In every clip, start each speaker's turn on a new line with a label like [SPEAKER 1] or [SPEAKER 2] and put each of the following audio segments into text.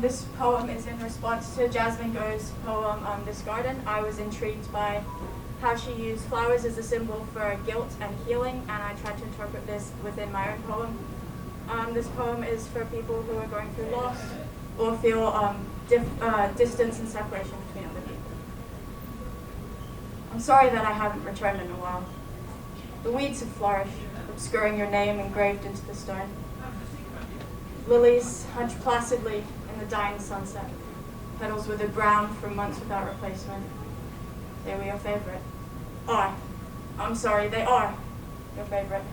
[SPEAKER 1] This poem is in response to Jasmine Go's poem, This Garden. I was intrigued by how she used flowers as a symbol for guilt and healing, and I tried to interpret this within my own poem. This poem is for people who are going through loss or feel distance and separation between other people. I'm sorry that I haven't returned in a while. The weeds have flourished, obscuring your name engraved into the stone. Lilies hunch placidly in the dying sunset. Petals withered brown from months without replacement. They were your favorite. I'm sorry, they are your favorite.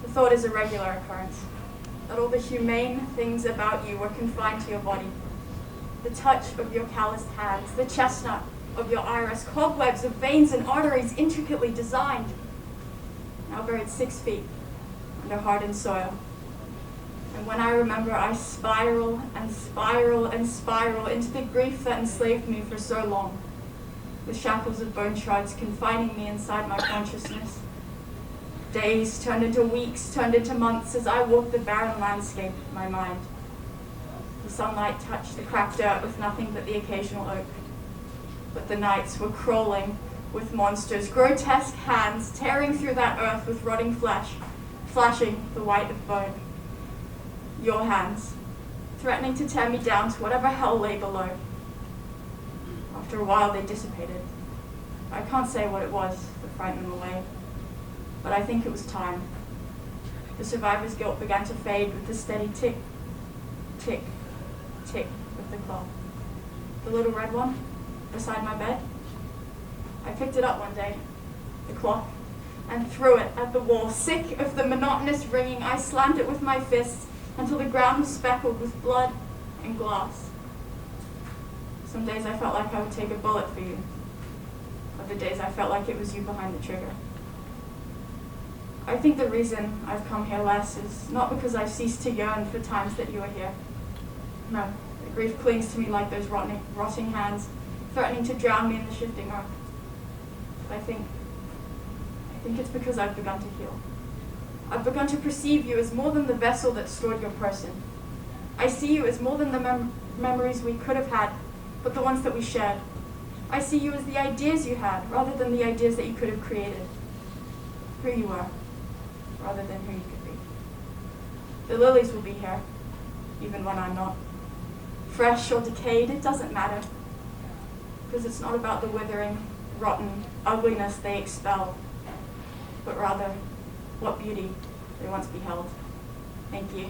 [SPEAKER 1] The thought is a regular occurrence, that all the humane things about you were confined to your body. The touch of your calloused hands, the chestnut of your iris, cobwebs of veins and arteries intricately designed, now buried 6 feet under hardened soil. And when I remember, I spiral and spiral and spiral into the grief that enslaved me for so long, with shackles of bone shards confining me inside my consciousness. Days turned into weeks, turned into months as I walked the barren landscape of my mind. The sunlight touched the cracked dirt with nothing but the occasional oak. But the nights were crawling with monsters, grotesque hands tearing through that earth with rotting flesh, flashing the white of bone. Your hands, threatening to tear me down to whatever hell lay below. After a while, they dissipated. I can't say what it was that frightened them away, but I think it was time. The survivor's guilt began to fade with the steady tick, tick, tick of the clock. The little red one beside my bed, I picked it up one day, the clock, and threw it at the wall. Sick of the monotonous ringing, I slammed it with my fists until the ground was speckled with blood and glass. Some days I felt like I would take a bullet for you. Other days I felt like it was you behind the trigger. I think the reason I've come here less is not because I've ceased to yearn for times that you were here. No, the grief clings to me like those rotting hands, threatening to drown me in the shifting earth. But I think it's because I've begun to heal. I've begun to perceive you as more than the vessel that stored your person. I see you as more than the memories we could have had, but the ones that we shared. I see you as the ideas you had, rather than the ideas that you could have created. Who you are, rather than who you could be. The lilies will be here, even when I'm not. Fresh or decayed, it doesn't matter. Because it's not about the withering, rotten ugliness they expel, but rather what beauty they once beheld. Thank you.